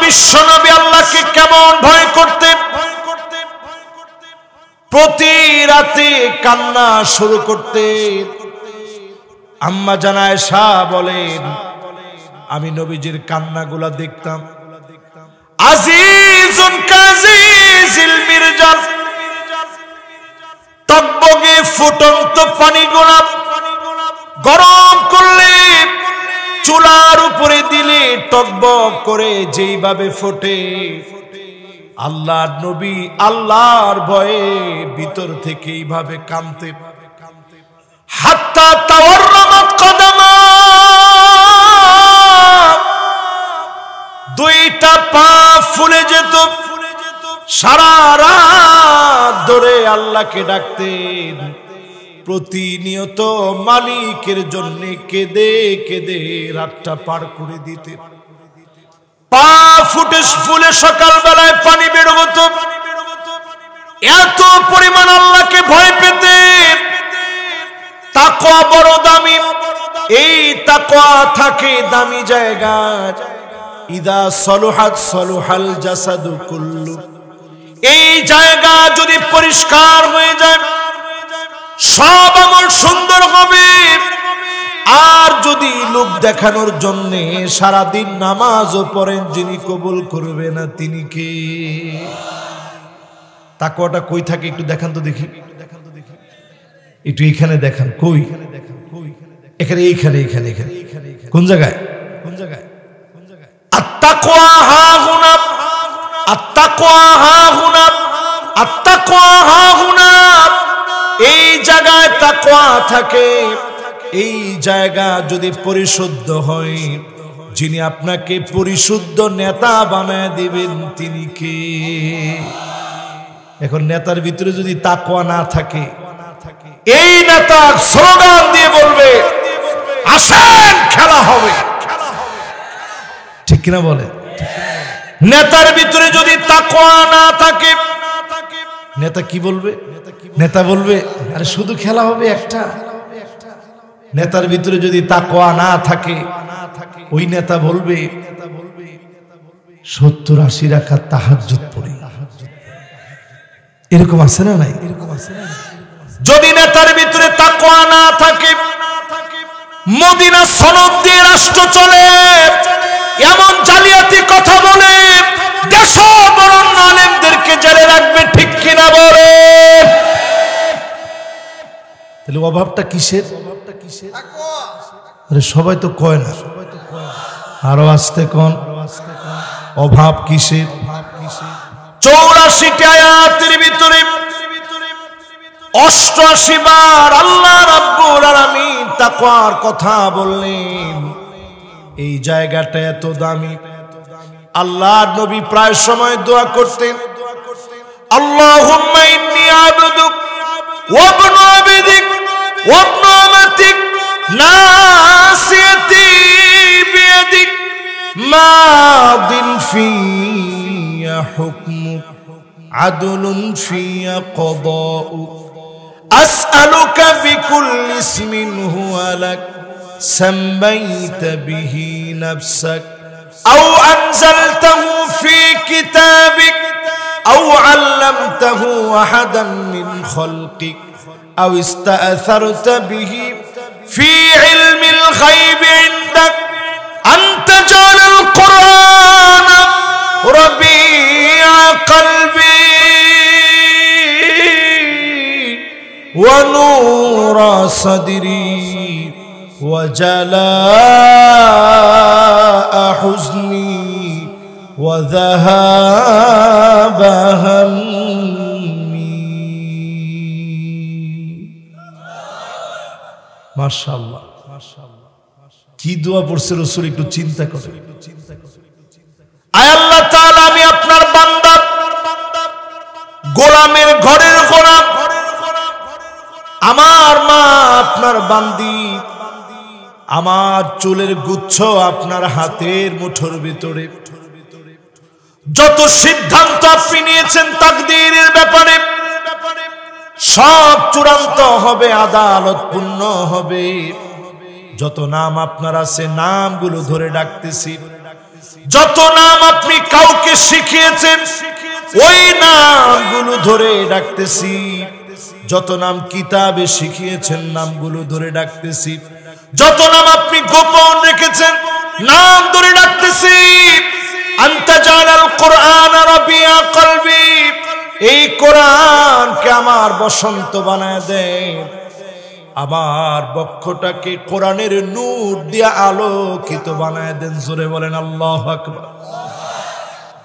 বিশ্বনবী আল্লাহকে কেমন ভয় করতেন। প্রতি রাতে কান্না শুরু করতেন। আম্মা জান আয়েশা বলেন, আমি নবীজির কান্নাগুলা দেখতাম। আজিজুন কাজিজিল মিরজাল, টকবগে ফুটন্ত পানিগুলা গরম করলে চুলার উপরে দিলে টকবক করে যেইভাবে ফোটে, আল্লাহর নবী আল্লাহর ভয়ে ভিতর থেকে এইভাবে কাঁদতেন। হাত্তা তাওয়াররামাত কদামা, দুইটা পা ফুলে যেত। সারা রাত ধরে আল্লাহকে ডাকতেন। প্রতিনিয়ত মালিকের জন্য কেঁদে কেঁদে রাতটা পার করে দিতেন। পা ফুটে ফুলে সকালবেলায় পানি বের হতো। এত পরিমাণ আল্লাহকে ভয় পেতেন। তাকওয়া বড় দামি। এই তাকওয়া থাকে দামি জায়গায়। ইদা সলুহাত সলুহাল জাসাদু কুল্লু, এই জায়গা যদি পরিষ্কার হয়ে যায় সব আমল সুন্দর হবে। আর যদি লোক দেখানোর জন্য সারাদিন নামাজও পড়েন, যিনি কবুল করবে না তিনি কে? তাকওয়াটা কই থাকে একটু দেখান তো দেখি, একটু এখানে দেখান। কই? এখানে, এইখানে, এখানে, এখানে। কোন জায়গায়? কোন জায়গায়? আত্তাকওয়া হাহুনা, আত্তাকওয়া হাহুনা, আত্তাকওয়া হাহুনা। এই জায়গায় তাকওয়া থাকে। এই জায়গা যদি পরিশুদ্ধ হয়, যিনি আপনাকে পরিশুদ্ধ নেতা বানায় দিবেন তিনি কে? এখন নেতার ভিতরে যদি তাকওয়া না থাকে, এই নেতা স্লোগান দিয়ে বলবে আসেন খেলা হবে, ঠিক কিনা বলে? নেতার ভিতরে যদি তাকওয়া না থাকে, নেতা কি বলবে? নেতা বলবে আরে শুধু খেলা হবে একটা। নেতার ভিতরে যদি তাকওয়া না থাকে, ওই নেতা বলবে 70-80 রাকাত তাহাজ্জুদ পড়ি। এরকম আছে না নাই? যদি নেতার ভিতরে তাকওয়া না থাকে, মদিনা সনদ দিয়ে রাষ্ট্র চলে, এমন জালিয়াতি কথা বলে দেশের বরেণ্য আলেমদেরকে জেলে রাখবে, ঠিক কিনা বলে? তাহলে অভাবটা কিসের? আরে সবাই তো কয় না, আরো আসতে কোন অভাব কিসের? 84টি আয়াতের ভিতরে 88 বার আল্লাহ রাব্বুল আলামিন তাকওয়ার কথা বললেন। এই জায়গাটা এত দামি। আল্লাহর নবী প্রায় সময় দোয়া করতেন, আল্লাহুম্মা ইন্নী আবদুক ওয়া ইবনু আবদিক ওয়া ইবনু আমাতিক নাসিয়াতি বিয়াদিক মাদিন ফিয়া হুকমুক আদলুন ফিয়া কদাউক আসআলুকা বিকুল্লি ইসমিন হুয়া লাক সাম্মাইতা বিহি নাফসাক আও আনজালতাহু ফি কিতাবিক আও আল্লামতাহু আহাদান মিন খালকিক আও ইস্তাআসারতা বিহি ফি ইলমিল গায়বি ইনদাক আন তাজালাল কুরআন রাবিআ কলবি ওয়া নূরা সাদরি ওয়া জালাআ হুজনি ওয়া যাহাবা হাম্মি। মাশাআল্লাহ, কি দোয়া পড়ছে রাসূল, একটু চিন্তা করেন। আয় আল্লাহ তাআলা, আমি আপনার বান্দা, গোলামের ঘরের গোলাম, আমার মা আপনার বান্দি, আমার চুলের গুচ্ছ আপনার হাতের মুঠোর ভিতরে। যত সিদ্ধান্ত আপনি নিয়েছেন তাকদীরের ব্যাপারে, সব চূড়ান্ত হবে, আদালত পূর্ণ হবে। যত নাম আপনার আছে নামগুলো ধরে ডাকতেছি, যত নাম আপনি কাউকে শিখিয়েছেন ওই নামগুলো ধরে ডাকতেছি, যত নাম কিতাবে শিখিয়েছেন নামগুলো ধরে ডাকতেছি, যত নাম আপনি গোপন রেখেছেন নাম ধরে ডাকতেছি। আনতা জালাল কুরআন রাবিয়া কলবি, এই কোরআনকে আমার বসন্ত বানায় দেন, আমার বক্ষটাকে কোরআনের নূর দিয়ে আলোকিত বানায় দেন। জোরে বলেন আল্লাহু আকবার।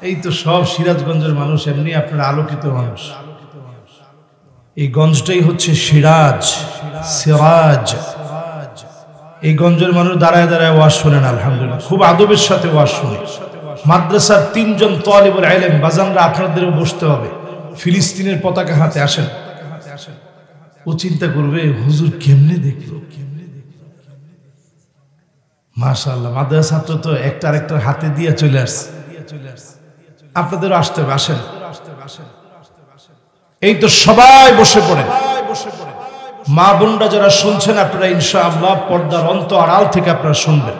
এই তো সব সিরাজগঞ্জের মানুষ, এমনি আপনারা আলোকিত মানুষ। এই গঞ্জটাই হচ্ছে সিরাজ, সিরাজ। এই গঞ্জের মানুষ দাঁড়ায় দাঁড়ায় ওয়াজ শোনেন, আলহামদুলিল্লাহ খুব আদবের সাথে ওয়াজ শোনে। মাদ্রাসার 3 জন তালিবুল ইলম বাজানরা আপনাদেরও বসতে হবে, ফিলিস্তিনের পতাকা হাতে আসেন। ও চিন্তা করবে হুজুর কেমনে দেখলো, মাশাআল্লাহ মাদ্রাসা ছাত্র তো একটা আরেকটার হাতে দিয়ে চলে আসছে। আপনাদেরও আসতে হবে, আসেন। এই তো সবাই বসে পড়েন। মা বোনরা যারা শুনছেন আপনারা ইনশাআল্লাহ পর্দার অন্তরাল থেকে আপনারা শুনবেন।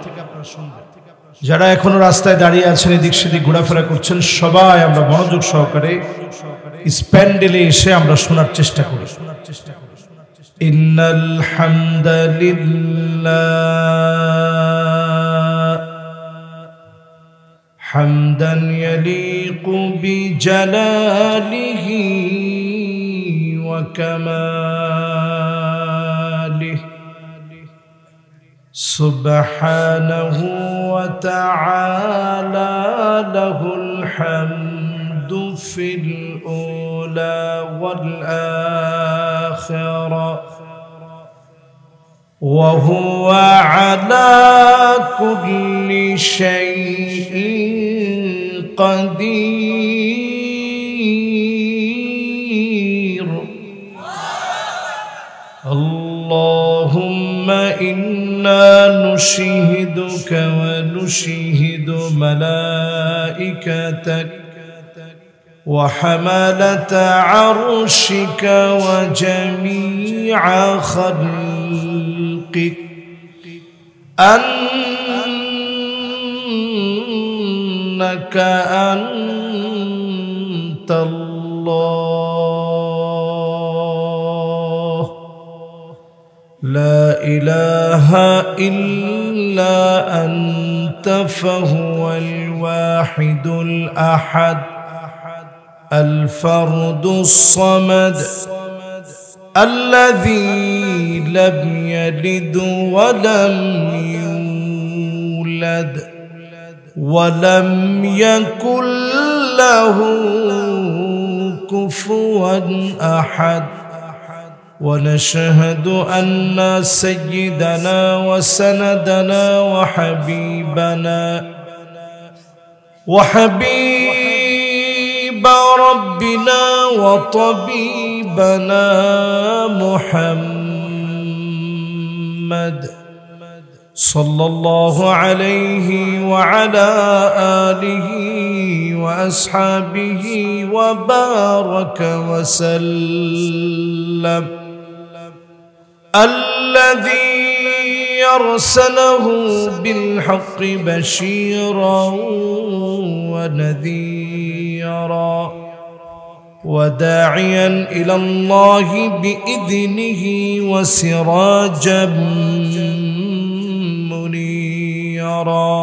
যারা এখনো রাস্তায় দাঁড়িয়ে আছেন, এদিক সেদিক ঘোরাফেরা করছেন, সবাই আমরা মনোযোগ সহকারে স্প্যান্ডেলে এসে আমরা শোনার চেষ্টা করি। ইন্নাল হামদালিল্লাহ হামদান ইয়ালিকু বিজালালিহি ওয়া কামালিহি সুবহানাহু ওয়া তাআলা লাহুল হামদু ফিল উলা ওয়াল আখিরা ওয়া হুয়া আলা কুল্লি শাইইন قدير اللهم إنا نشهدك ونشهد ملائكتك وحملة عرشك وجميع خلقك أنك أنت الله لا إله إلا أنت فهو الواحد الأحد الفرد الصمد الذي لم يلد ولم يولد ولم يكن له كفوا أحد ونشهد أن سيدنا وسندنا وحبيب ربنا وطبيبنا محمد صلى الله عليه وعلى آله وأصحابه وبارك وسلم الذي أرسله بالحق بشيرا ونذيرا وداعيا إلى الله بإذنه وسراجا منيرا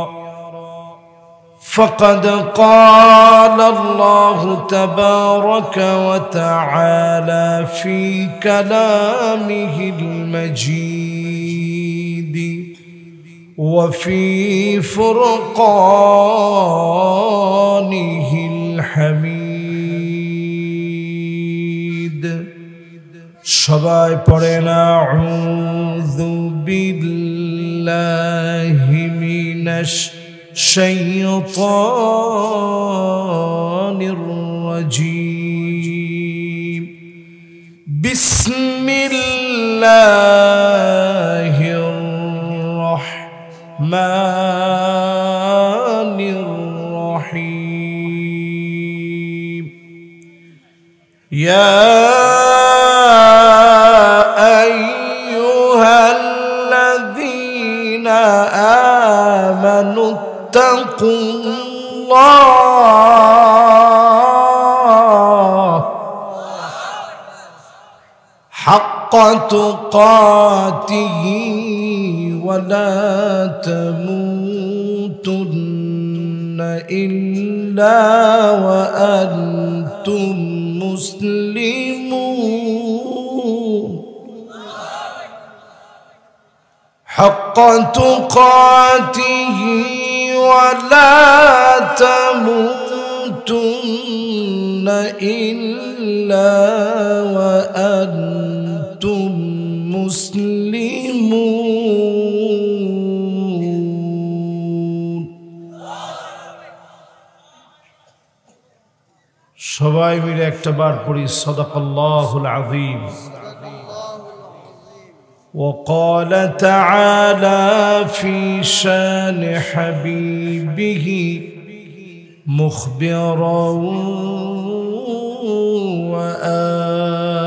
فقد قال الله تبارك وتعالى في كلامه المجيد وفي فرقانه الحميد সবাই পড়েন আউযু বিল্লাহি মিনাশ শাইতানির রাজীম বিসমিল্লাহির রাহমানির রাহিম ইয়া আইয়ুহাল্লাযীনা আমানু اتقوا الله حق تقاته ولا تموتن إلا وأنتم مسلمون حق تقاته ولا تموتن إلا وأنتم مسلمون সবাই মিলে একটা বার পড়ি সাদাকাল্লাহুল আযীম وقال تعالى في شان حبيبه مخبرا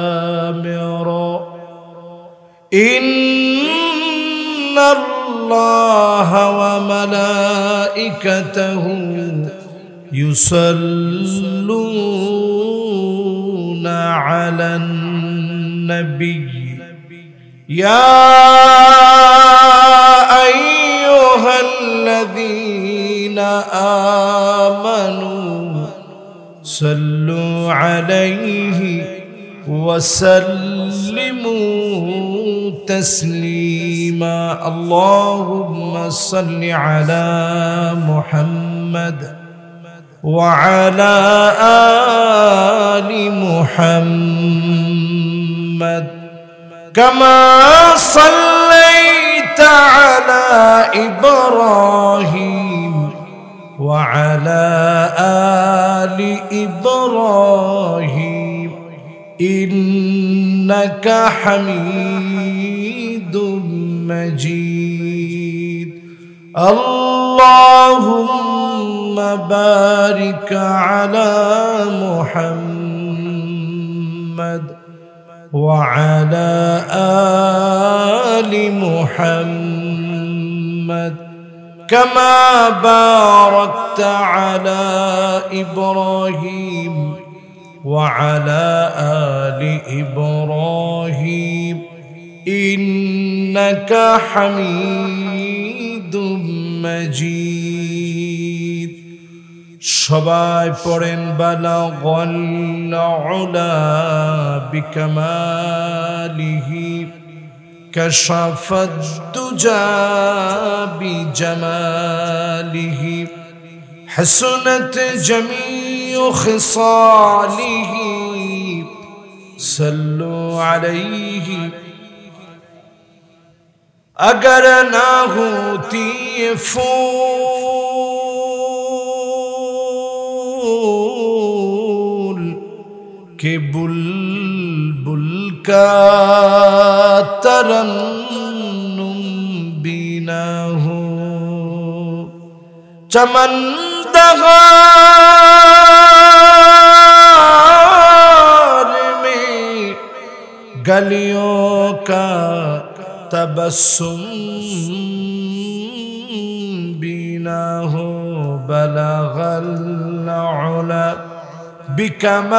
وآمرا إن الله وملائكته يصلون على النبي يا أيها الذين آمنوا صلوا عليه وسلموا تسليما اللهم صل على محمد وعلى آل محمد كما صليت على إبراهيم وعلى آل إبراهيم إنك حميد مجيد اللهم بارك على محمد وعلى آل محمد كما باركت على إبراهيم وعلى آل إبراهيم إنك حميد مجيد সবাই পড়েন বালাগাল উলা বিকামালিহি কাশাফাদ দুজা বিজামালিহি হাসনাত জামিউ খিসালিহি সাল্লু আলাইহি अगर ना होती ये फूल के बुलबुल का तरन्नुम भी ना हो चमन दगार में गलियों का तबस्सुम बिना हो बलगल उला बिकमालिही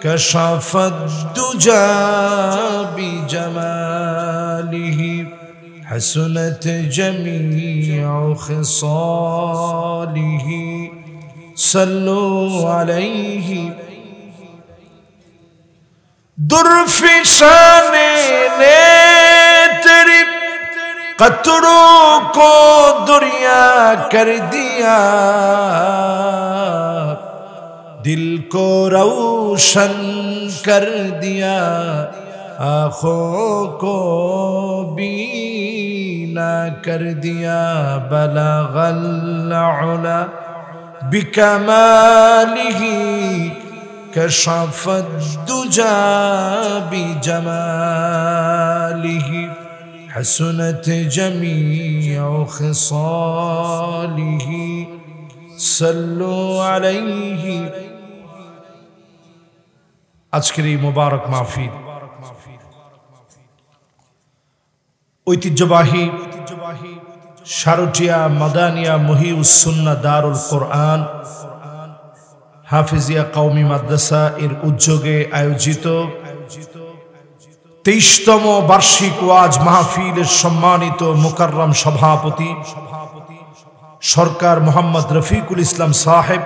कशफद दुजा बिजमालिही हसनत जमीउ खिसालिही सल्लु अलैहि दुर्फिशाने ने तेरी कतरों को दुरिया कर दिया दिल को रोशन कर दिया आँखों को बीना कर दिया बलगल उला बिकमालिही कशफद दुजा बिजमालिही हसनत जमीउ खिसालिही सल्लु अलैहि আজকের এই মোবারক মাহফিল ঐতিহ্যবাহী শারটিয়া মাদানিয়া মহিউস সুন্নাহ দারুল কোরআন হাফিজিয়া কওমি মাদ্রাসা এর উদ্যোগে আয়োজিত 23তম বার্ষিক ওয়াজ মাহফিলের সম্মানিত মুকাররম সভাপতি সরকার মোহাম্মদ রফিকুল ইসলাম সাহেব,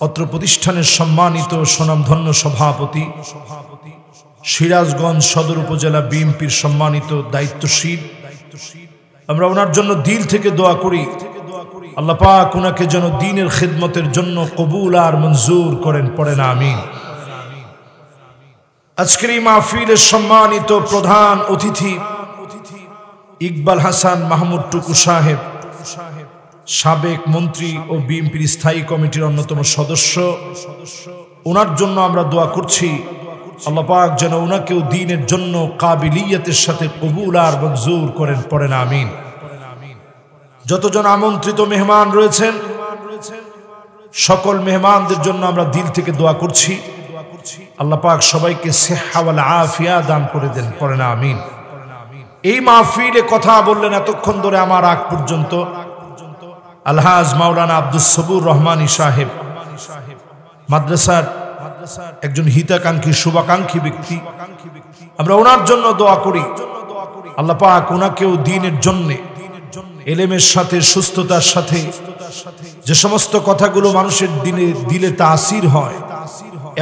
অত্র প্রতিষ্ঠানের সম্মানিত সুনামধন্য সভাপতি, সিরাজগঞ্জ সদর উপজেলা বিএনপির সম্মানিত দায়িত্বশীল, আমরা ওনার জন্য দিল থেকে দোয়া করি আল্লাহ পাক ওনাকে যেন দ্বীনের খিদমতের জন্য কবুল আর মঞ্জুর করেন, পড়েন আমিন। আজকের এই মাহফিলের সম্মানিত প্রধান অতিথি ইকবাল হাসান মাহমুদ টুকু সাহেব, সাবেক মন্ত্রী ও বিএনপির স্থায়ী কমিটির অন্যতম সদস্য, ওনার জন্য আমরা দোয়া করছি আল্লাহ পাক যেন ওনাকেও দ্বীনের জন্য কাবিলিয়তের সাথে কবুল আর মঞ্জুর করেন, পড়েন আমিন। যতজন আমন্ত্রিত মেহমান রয়েছেন সকল মেহমানদের জন্য আমরা দিল থেকে দোয়া করছি আল্লাহ পাক সবাইকে সিহ্হা ওয়াল আফিয়া দান করে দেন, পড়েন আমিন। এই মাহফিলে কথা বললেন এতক্ষণ ধরে আমার আগ পর্যন্ত আলহাজ মাওলানা আব্দুস সবুর রহমানী সাহেব, মাদ্রাসার একজন হিতাকাঙ্ক্ষী শুভাকাঙ্ক্ষী ব্যক্তি। আমরা ওনার জন্য দোয়া করি আল্লাহ পাক ওনাকেও দ্বীনের জন্য এলেমের সাথে সুস্থতার সাথে যে সমস্ত কথাগুলো মানুষের দিলে তাসির হয়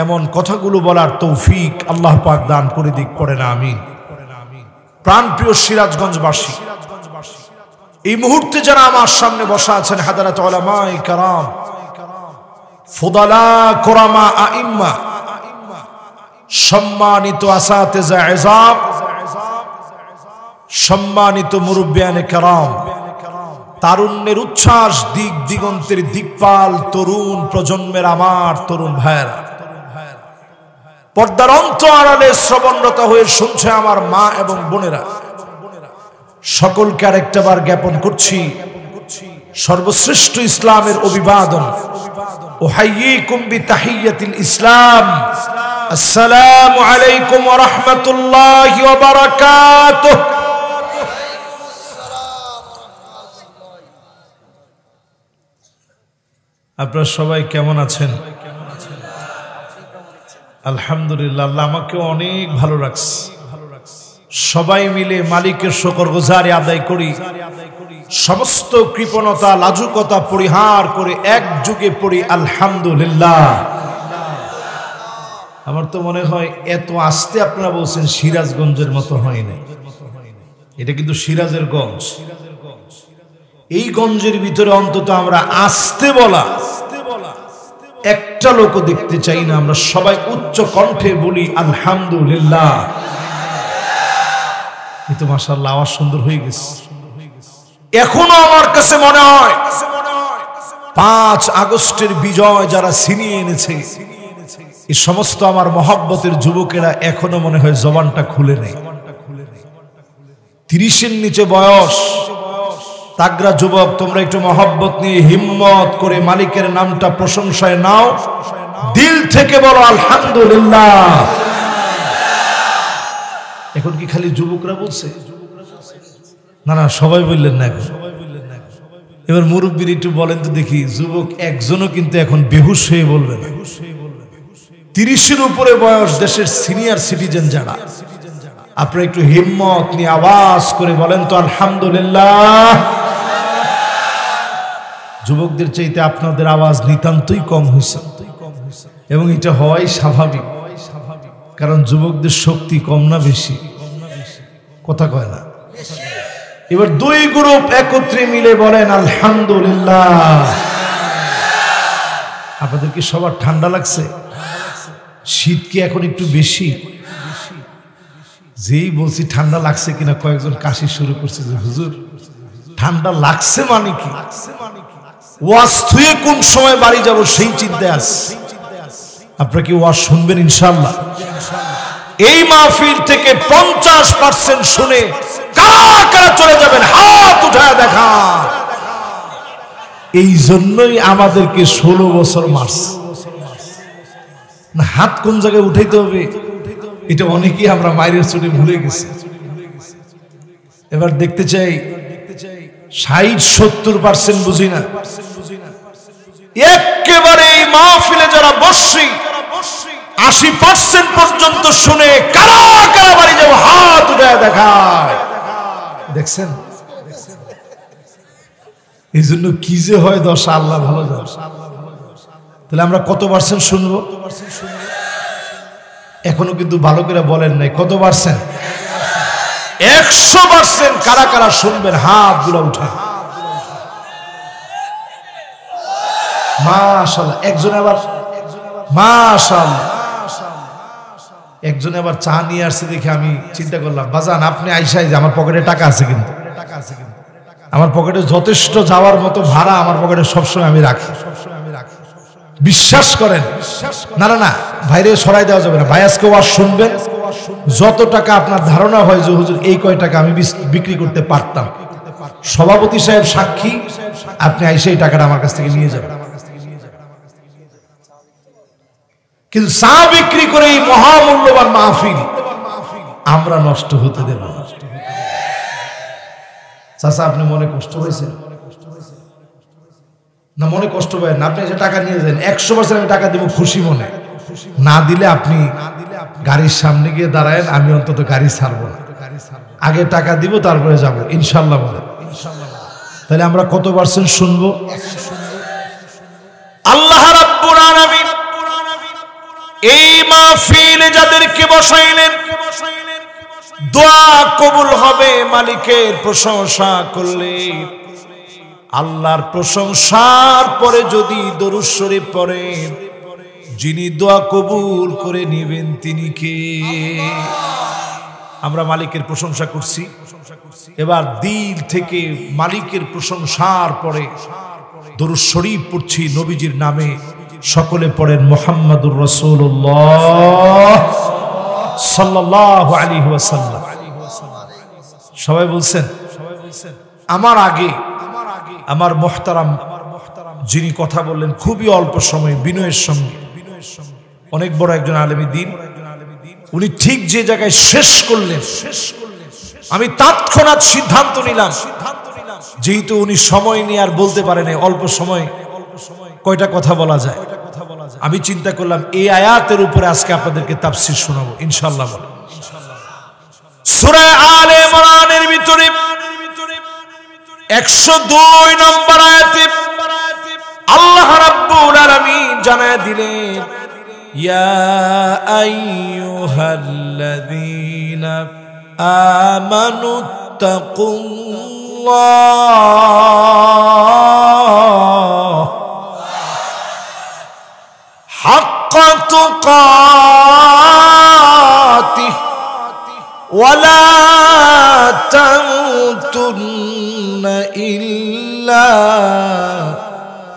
এমন কথাগুলো বলার তৌফিক আল্লাহ পাক দান করে দিক, পড়েন আমিন। প্রাণপ্রিয় সিরাজগঞ্জবাসী, এই মুহূর্তে যারা আমার সামনে বসা আছেন হাদারাত উলামায়ে কেরাম, ফুদালা কুরামা আইম্মা, সম্মানিত আসাতিজা ইজাম, সম্মানিত মুরব্বিয়ানে কেরাম, তারুণ্যের উচ্ছ্বাস, দিক দিগন্তের দিকপাল তরুণ প্রজন্মের আমার তরুণ ভাইয়েরা, পর্দার অন্তরালে শ্রবণরত হয়ে শুনছে আমার মা এবং বোনেরা, সকলকে আরেকটা বার জ্ঞাপন করছি সর্বশ্রেষ্ঠ ইসলামের অভিবাদন, উহাইয়িকুম বিতাহিয়াতিল ইসলাম, আসসালামু আলাইকুম ওয়া রাহমাতুল্লাহি ওয়া বারাকাতুহু। আপনারা সবাই কেমন আছেন? আলহামদুলিল্লাহ, আল্লাহ আমাকে অনেক ভালো রাখছে। সবাই মিলে মালিকের শুকরগুজারি আদায় করি, সমস্ত কৃপণতা লাজুকতা পরিহার করে একযোগে পড়ি আলহামদুলিল্লাহ। আমার তো মনে হয় এত আস্তে আপনারা বলছেন সিরাজগঞ্জের মতো হয় না, এটা কিন্তু সিরাজের গঞ্জ। এই গঞ্জের ভিতরে অন্তত আমরা আস্তে বলা একটা লোক দেখতে চাই না, আমরা সবাই উচ্চ কণ্ঠে বলি আলহামদুলিল্লাহ। এই তো মাশাআল্লাহ আওয়াজ সুন্দর হয়ে গেছে। এখনো আমার কাছে মনে হয় 5 আগস্টের বিজয় যারা ছিনিয়ে এনেছে এই সমস্ত আমার মহব্বতের যুবকেরা এখনো মনে হয় জবানটা খুলে নেই। 30-এর নিচে বয়স, তাগরা যুবক, তোমরা একটু মহব্বত নিয়ে হিম্মত করে মালিকের নামটা প্রশংসায় নাও, দিল থেকে বলো আলহামদুলিল্লাহ। এখন কি খালি যুবকরা বলছে? না না, সবাই বললেন না। এবার মুরব্বীর একটু বলেন তো দেখি, যুবক একজনও কিন্তু এখন বেহুশ হয়ে বলবে না। 30-এর উপরে বয়স দেশের সিনিয়র সিটিজেন যারা, আপনারা একটু হিম্মত নিয়ে আওয়াজ করে বলেন তো আলহামদুলিল্লাহ। যুবকদের চাইতে আপনাদের আওয়াজ নিতান্তই কম হয়েছে এবং এটা হওয়াই স্বাভাবিক, কারণ যুবকদের শক্তি কম না বেশি? কথা কয় না। এবার 2 গ্রুপ একত্রে মিলে বলেন আলহামদুলিল্লাহ। আপনাদের কি সবার ঠান্ডা লাগছে? শীত কি এখন একটু বেশি? যেই বলছি ঠান্ডা লাগছে কিনা কয়েকজন কাশি শুরু করছে যে হুজুর ঠান্ডা লাগছে মানে কি? ওয়াজ থুয়ে কোন সময় বাড়ি যাব সেই চিন্তায় আছে। আপনারা কি ওয়াজ শুনবেন ইনশাআল্লাহ? এই মাহফিল থেকে 50% শুনে কারা কারা চলে যাবেন হাত উঠায় দেখা। এই জন্যই আমাদেরকে 16 বছর মারছে না। হাত কোন জায়গায় উঠাইতে হবে এটা অনেকেই আমরা মায়ের চোটে ভুলে গেছি। এবার দেখতে চাই 60-70% বুঝি না। একেবারে এই মাহফিলে যারা বসছি 80% পর্যন্ত শুনে কারা কারা বাড়ি যাবো হাত উঠে দেখায়। দেখছেন, এই জন্য কি যে হয় দশা আল্লাহ ভালো জানে। তাহলে আমরা কত পার্সেন্ট শুনবো? এখনো কিন্তু ভালো করে বলেন নাই কত পার্সেন্ট? 100%। কারা কারা শুনবেন হাত গুলা উঠা। মাশাআল্লাহ। একজন আবার মাশাআল্লাহ একজন আবার চা নিয়ে আসছে দেখে আমি চিন্তা করলাম, বাজান আপনি আইসাই যে আমার পকেটে টাকা আছে, কিন্তু আমার পকেটে যথেষ্ট যাওয়ার মতো ভাড়া আমার পকেটে সবসময় আমি রাখি। বিশ্বাস করেন, না না না ভাইরে সরাই দেওয়া যাবে না। ভাই আজকে ওয়াজ শুনবেন, যত টাকা আপনার ধারণা হয় যে হুজুর এই কয় টাকা আমি বিক্রি করতে পারতাম, সভাপতি সাহেব সাক্ষী, আপনি আইসে এই টাকাটা আমার কাছ থেকে নিয়ে যাবেন। কিন্তু চা বিক্রি করে এই মহামূল্যবান মাহফিল আমরা নষ্ট হতে দেব না। চাচা আপনি মনে কষ্ট হয়েছে না? মনে কষ্ট পায় না, আপনি এসে টাকা নিয়ে যান। 100% আমি টাকা দেবো খুশি মনে। না দিলে আপনি গাড়ির সামনে গিয়ে দাঁড়ায়েন, আমি অন্তত গাড়ি ছাড়বো না। আগে টাকা দিব তারপরে যাব ইনশাল্লাহ বলে। তাহলে আমরা কত পার্সেন্ট শুনবো? আল্লাহ রাব্বুল আলামিন এই মাহফিলে যাদেরকে বসাইলেন দোয়া কবুল হবে মালিকের প্রশংসা করলে। আল্লাহর প্রশংসার পরে যদি দরুদ শরীফ পড়ে, যিনি দোয়া কবুল করে নেবেন তিনি কে? আমরা মালিকের প্রশংসা করছি, এবার দিল থেকে মালিকের প্রশংসার পরে দরুদ শরীফ পড়ছি নবীজির নামে। সকলে পড়েন মুহাম্মাদুর রাসূলুল্লাহ সাল্লাল্লাহু আলাইহি ওয়াসাল্লাম। সবাই বলছেন আমার আগে আমার মুহতারাম যিনি কথা বললেন খুবই অল্প সময়ে বিনয়ের সঙ্গে, অনেক বড় একজন আলেমী দ্বীন, উনি ঠিক যে জায়গায় শেষ করলেন আমি তৎক্ষণাৎ সিদ্ধান্ত নিলাম, যেহেতু উনি সময় নিয়ে আর বলতে পারেন অল্প সময় কয়টা কথা বলা যায়, আমি চিন্তা করলাম এই আয়াতের উপরে আজকে আপনাদেরকে তাফসীর শোনাবো ইনশাআল্লাহ। সূরা আলে ইমরানের ভিতরে 102 নম্বর আয়াতে আল্লাহ রাব্বুল আলামিন জানায় দিলেন, ইয়া আইয়ুহাল্লাযীনা আমানু তাকুল্লাহ হাক্কা তুকাতিহ ওয়ালা তামুতুন্না ইল্লা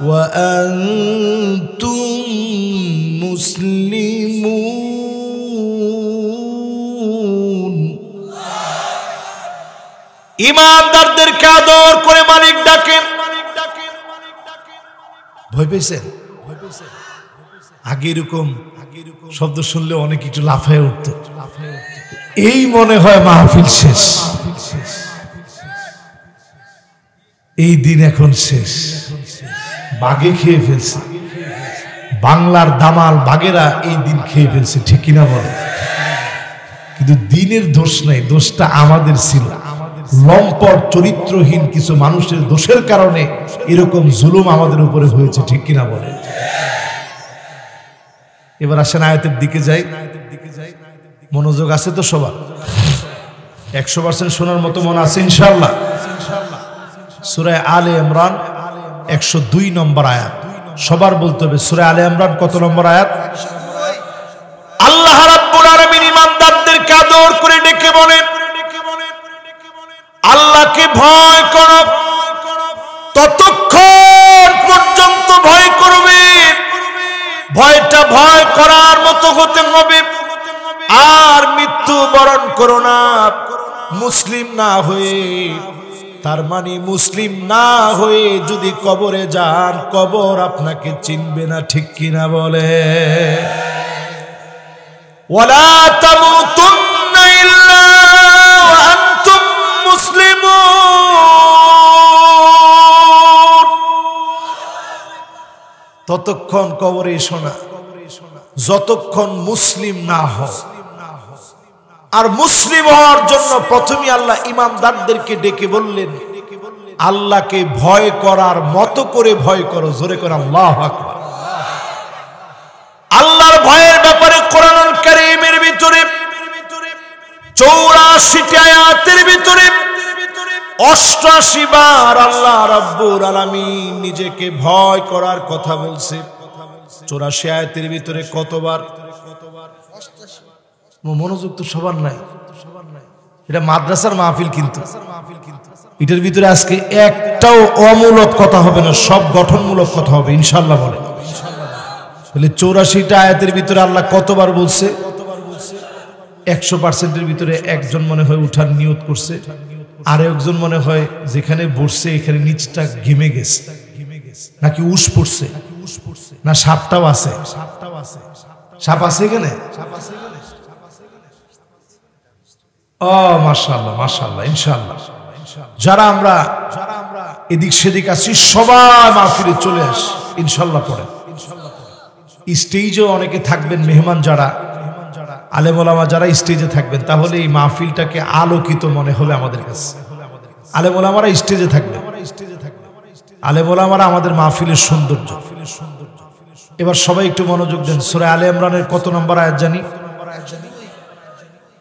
ওয়া আনতুম মুসলিমুন। ইমানদারদেরকে আদর করে মালিক ডাকেন। ভয় পেয়েছেন? আগে এরকম শব্দ শুনলে অনেক একটু লাফায় উঠত, এই মনে হয় মাহফিল শেষ, এই দিন এখন শেষ। বাঘে খেয়ে ফেলছে, বাংলার দামাল বাঘেরা এই দিন খেয়ে ফেলছে, ঠিক কিনা বলে? কিন্তু দিনের দোষ নাই, দোষটা আমাদের ছিল। লম্পট চরিত্রহীন কিছু মানুষের দোষের কারণে এরকম জুলুম আমাদের উপরে হয়েছে, ঠিক কিনা বলে? এবার আসেন আয়াতের দিকে যাই। মনোযোগ আছে তো সবার? 100% শোনার মতো মন আছে ইনশাআল্লাহ? সূরা আলে ইমরান 102 নম্বর আয়াত, সবার বলতে হবে। সূরা আলে ইমরান কত নম্বর আয়াত? আল্লাহ রাব্বুল আলামিন ইমানদারদেরকে আদর করে ডেকে বলেন, আল্লাহকে ভয় করো, ততক্ষণ পর্যন্ত ভয় করবে, ভয়টা ভয় করার মতো হতে হবে। আর মৃত্যু বরণ করো না মুসলিম না হয়ে। তার মানে মুসলিম না হয়ে যদি কবরে যান, কবর আপনাকে চিনবে না, ঠিক কিনা বলে? ওয়ালা তামুতুন্না ইল্লা ওয়া আনতুম মুসলিমুন। ততক্ষণ কবরে এসো না যতক্ষণ মুসলিম না হও। আর মুসলিম হওয়ার জন্য প্রথমে আল্লাহ ইমানদারদেরকে ডেকে বললেন, আল্লাহকে ভয় করার মতো করে ভয় করো। জোরে করে আল্লাহু আকবার। আল্লাহর ভয়ের ব্যাপারে কোরআনুল কারীমের ভিতরে 84টি আয়াতের ভিতরে 88 বার আল্লাহ রাব্বুল আলামিন নিজেকে ভয় করার কথা বলছে। 84 আয়াতের ভিতরে কতবার? মনোযোগ তো সবার নাই। এটা মাদ্রাসার মাহফিল, কিন্তু এটার ভিতরে আজকে একটাও অমূলক কথা হবে না, সব গঠনমূলক কথা হবে ইনশাআল্লাহ। বলে তাহলে 84টা আয়াতের ভিতরে আল্লাহ কতবার বলছে? 100%-এর ভিতরে একজন মনে হয় উঠার নিয়ত করছে, আর একজন মনে হয় যেখানে বসছে এখানে নিচটা ঘেমে গেছে, নাকি উস পড়ছে, না সাপটাও আছে। সাপ আছে এখানে? ও মাশাআল্লাহ মাশাআল্লাহ ইনশাআল্লাহ। যারা আমরা এদিক সেদিক আছি সবাই মাহফিলে চলে আসি ইনশাআল্লাহ। পড়েন। স্টেজেও অনেকে থাকবেন, মেহমান যারা, আলেম ওলামা যারা স্টেজে থাকবেন, তাহলে এই মাহফিলটাকে আলোকিত মনে হবে আমাদের কাছে। আলেম ওলামারা স্টেজে থাকবেন, আলেম ওলামারা আমাদের মাহফিলের সৌন্দর্য। এবার সবাই একটু মনোযোগ দেন। সূরা আলে ইমরানের কত নম্বর আয়াত জানি?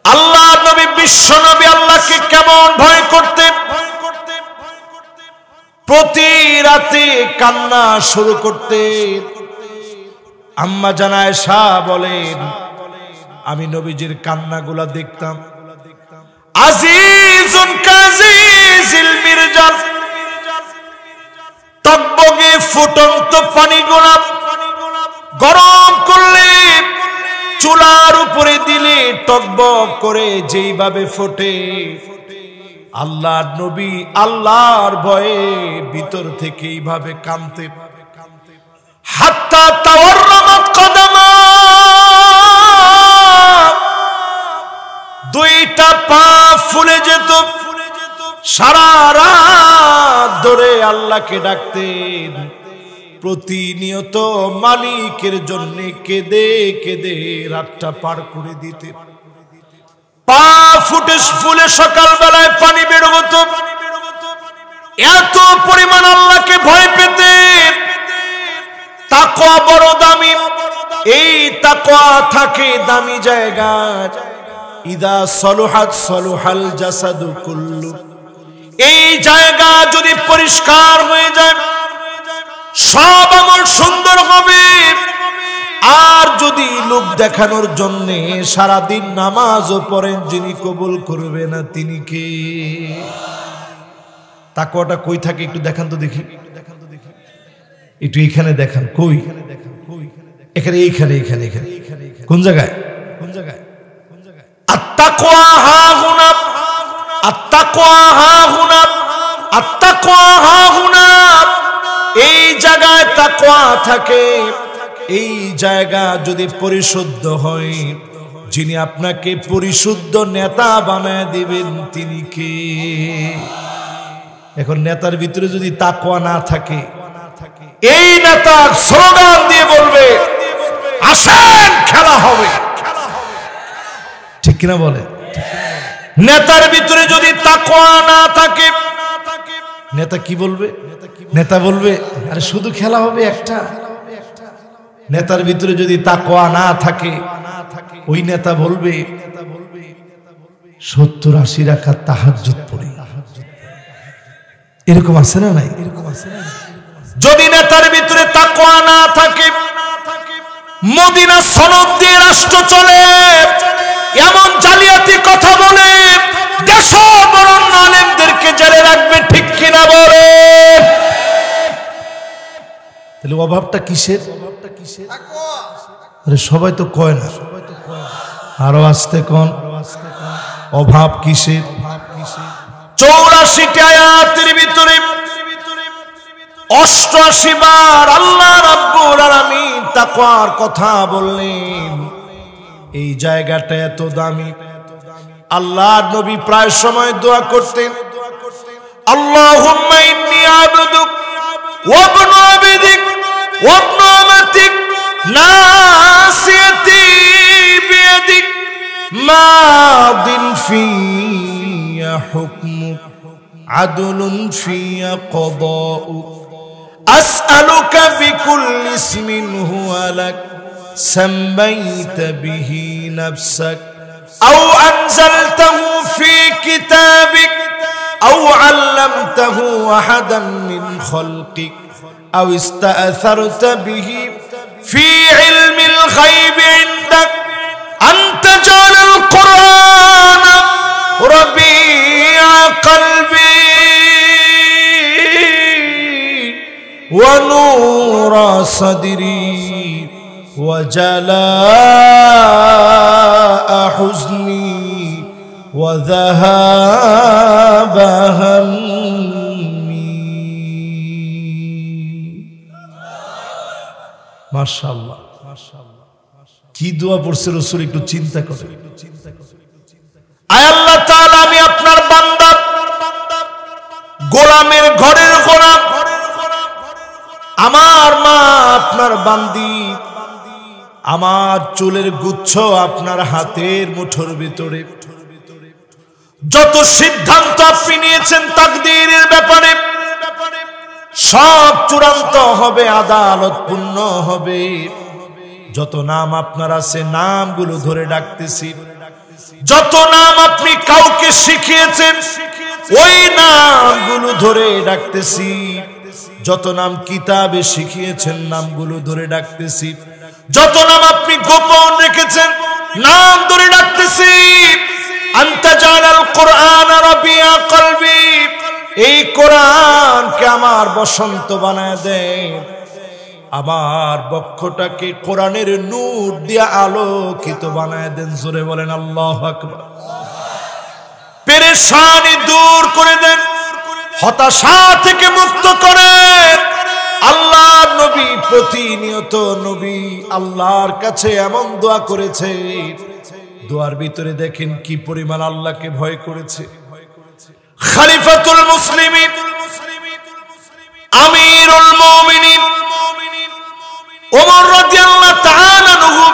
আল্লাহ নবী, বিশ্ব নবী আল্লাহকে কেমন ভয় করতেন? প্রতি রাতে কান্না শুরু করতেন। আম্মা জান আয়েশা বলেন, আমি নবীজির কান্নাগুলা দেখতাম। আজিজুন কাজিজিল মিরজাল, টকবগে ফুটন্ত পানিগুলা গরম করলে চুলার উপরে দিলে টকবক করে যেইভাবে ফোটে, আল্লাহর নবী আল্লাহর ভয়ে ভিতর থেকে এইভাবে কাঁদতে, হাত্তা তাওয়াররামাত কদমা, দুইটা পা ফুলে যেত। সারা রাত ধরে আল্লাহকে ডাকতেন, প্রতিনিয়ত মালিকের জন্য কেঁদে কেঁদে রাতটা পার করে দিতেন। পা ফুটে ফুলে সকাল বেলায় পানি বের হতো। এত পরিমাণ আল্লাহকে ভয় পেতেন। তাকওয়া বড় দামি, এই তাকওয়া থাকে দামি জায়গায়। ইদা সলুহাত সলুহাল জাসাদু কুল্লু, এই জায়গা যদি পরিষ্কার হয়ে যায় সব আমল সুন্দর হবে। আর যদি লোক দেখানোর জন্য সারাদিন নামাজও পড়েন, যিনি কবুল করবে না তিনি কে? তাকওয়াটা কই থাকে একটু দেখান তো দেখি, একটু এখানে দেখান। কই? এখানে, এইখানে, এখানে, এখানে। কোন জায়গায়? কোন জায়গায়? আত-তাকওয়া হাহুনা, আত-তাকওয়া হাহুনা, আত-তাকওয়া হাহুনা। এই জায়গায় তাকওয়া থাকে। এই জায়গা যদি পরিশুদ্ধ হয়, যিনি আপনাকে পরিশুদ্ধ নেতা বানায় দিবেন তিনি কে? এখন নেতার ভিতরে যদি তাকওয়া না থাকে, এই নেতা স্লোগান দিয়ে বলবে আসেন খেলা হবে, ঠিক কিনা বলে? নেতার ভিতরে যদি তাকওয়া না থাকে, নেতা কি বলবে? নেতা বলবে আরে শুধু খেলা হবে একটা। নেতার ভিতরে যদি তাকওয়া না থাকে, ওই নেতা বলবে 70-80 রাকাত তাহাজ্জুদ পড়ি। এরকম আছে না নাই? এরকম আছে না? যদি নেতার ভিতরে তাকওয়া না থাকে, মদিনা সনদ দিয়ে রাষ্ট্র চলে, এমন জালিয়াতি কথা বলে দেশের বরণ্য আলেমদেরকে জেলে রাখবে, ঠিক কিনা বলে? তাহলে অভাবটা কিসের? আরে সবাই তো কয় না, আরো আসতে কোন অভাব কিসের? 84টি আয়াতের ভিতরে 88 বার আল্লাহ রাব্বুল আলামিন তাকওয়ার কথা বললেন। এই জায়গাটা এত দামি। আল্লাহর নবী প্রায় সময় দোয়া করতেন, আল্লাহুম্মা ইন্নী আবদুক ওয়া ইবনু আবদিক ওয়া ইবনু নাসিয়াতি বিয়াদিক মাদিন ফিয়া হুকমুক আদলুন ফিয়া কদাউক আসআলুকা বিকুল্লি ইসমিন হুয়া লাক সাম্মাইতা বিহি নাফসাক আও আনজালতাহু ফি কিতাবিক আও আল্লামতাহু আহাদান মিন খালকিক আও ইস্তাআসারতা বিহি ফি ইলমিল গায়বি ইনদাক আন তাজালাল কুরআন রাবিআ কলবি ওয়া নূরা সাদরি ওয়া জালাআ হুজনি ওয়া যাহাবা হাম্মি। মাশাআল্লাহ, কি দোয়া পড়ছে রাসূল, একটু চিন্তা করেন। আয় আল্লাহ তাআলা, আমি আপনার বান্দা, গোলামের ঘরের গোলাম, আমার মা আপনার বান্দি, আমার চুলের গুচ্ছ আপনার হাতের মুঠোর ভিতরে। যত সিদ্ধান্ত আপনি নিয়েছেন তাকদীরের ব্যাপারে, সব চূড়ান্ত হবে, আদালত পূর্ণ হবে। যত নাম আপনার আছে, নামগুলো ধরে ডাকতেছি। যত নাম আপনি কাউকে শিখিয়েছেন, ওই নামগুলো ধরে ডাকতেছি। যত নাম কিতাবে শিখিয়েছেন, নামগুলো ধরে ডাকতেছি। যত নাম আপনি গোপন রেখেছেন, নাম ধরে ডাকতেছি। আনতা জালাল কুরআন রাবিআ কলবি, এই কোরআনকে আমার বসন্ত বানায় দেন, আমার বক্ষটাকে কোরআনের নূর দিয়ে আলোকিত বানায় দেন। জোরে বলেন আল্লাহু আকবার। পেরেশানি দূর করে দেন, হতাশা থেকে মুক্ত করেন। আল্লাহর নবী প্রতিনিয়ত নবী আল্লাহর কাছে এমন দোয়া করেছে, দোয়ার ভিতরে দেখেন কি পরিমাণ আল্লাহকে ভয় করেছে। খলিফাতুল মুসলিমিন, আমিরুল মুমিনিন ওমর রাদিয়াল্লাহু তাআলা আনহু,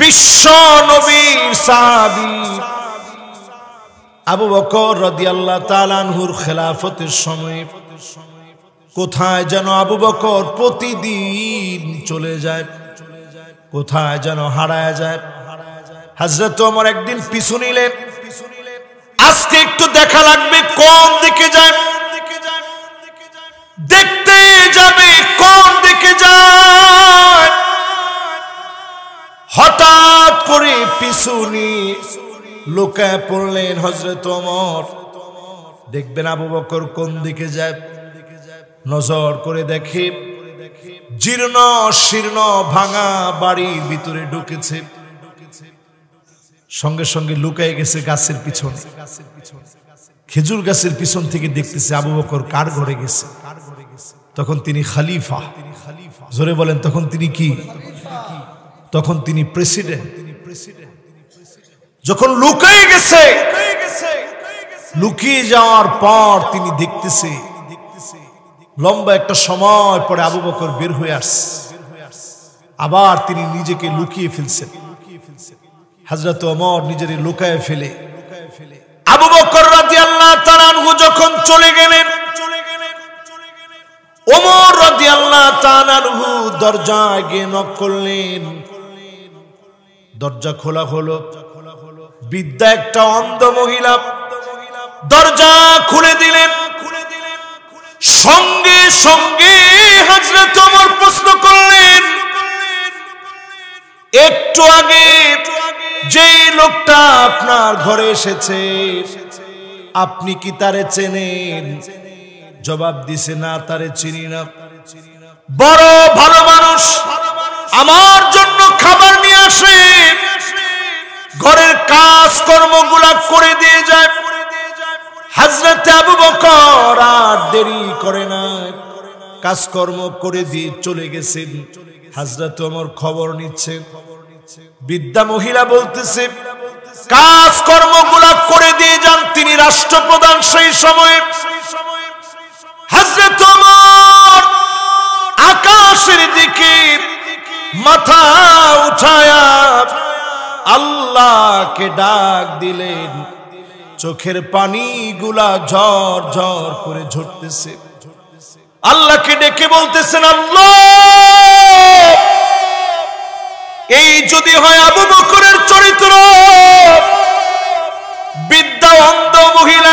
বিশ্ব নবীর সাহাবী আবু বকর রাদিয়াল্লাহু তাআলা আনহুর খেলাফতের সময় কোথায় যেন আবু বকর প্রতিদিন চলে যায়, কোথায় যেন হারায় যায়। হযরত ওমর একদিন পিছু নিলেন, আজকে একটু দেখা লাগবে কোন দিকে যায়, দেখতে যাবে কোন দিকে যায়। হঠাৎ করে পিছু নিয়ে লুকায় পড়লেন হযরত ওমর। দেখবেন আবু বকর কোন দিকে যায়, নজর করে দেখে জীর্ণ শীর্ণ ভাঙা বাড়ির ভিতরে ঢুকেছে। সঙ্গে সঙ্গে লুকায় গেছে গাছের পিছনে, খেজুর গাছের পিছন থেকে দেখতেছে আবু বকর কার ঘরে গেছে। তখন তিনি খলিফা। জোরে বলেন, তখন তিনি কি? তখন তিনি প্রেসিডেন্ট। যখন লুকিয়ে গেছে, লুকিয়ে যাওয়ার পর তিনি দেখতেছে লম্বা একটা সময় পরে আবু বকর বের হয়ে আসছে। আবার তিনি নিজেকে লুকিয়ে ফেলছেন। হযরত ওমর নিজের লুকায়ে ফেলে আবু বকর রাদিয়াল্লাহু তাআলা আনহু যখন চলে গেলেন, ওমর রাদিয়াল্লাহু তাআলা আনহু দরজায় গিয়ে নক করলেন। দরজা খোলা হলো। বৃদ্ধা একটা অন্ধ মহিলা দরজা খুলে দিলেন। সঙ্গে সঙ্গে হযরত ওমর প্রশ্ন করলেন, একটু আগে যেই লোকটা আপনার ঘরে এসেছে, আপনি কি তারে চেনেন? জবাব দিছে, না, তারে চিনি না। বড় ভালো মানুষ, আমার জন্য খাবার নিয়ে আসে, ঘরের কাজ কর্মগুলা করে দিয়ে যায়। হযরত আবু বকর আর দেরি করে না, কাজকর্ম করে দিয়ে চলে গেছেন। হযরত ওমর খবর নিচ্ছে। বৃদ্ধা মহিলা বলতেছে, কাজকর্মগুলা করে দিয়ে যান, তিনি রাষ্ট্রপ্রধান সেই সময়ে। হযরত ওমর আকাশের দিকে মাথা উঠায়া আল্লাহকে ডাক দিলেন। চোখের পানিগুলা ঝর ঝর করে ঝরতেছে। আল্লাহকে ডেকে বলতেছেন, আল্লাহ, এই যদি হয় আবু বকরের চরিত্র, বৃদ্ধা অন্ধ মহিলা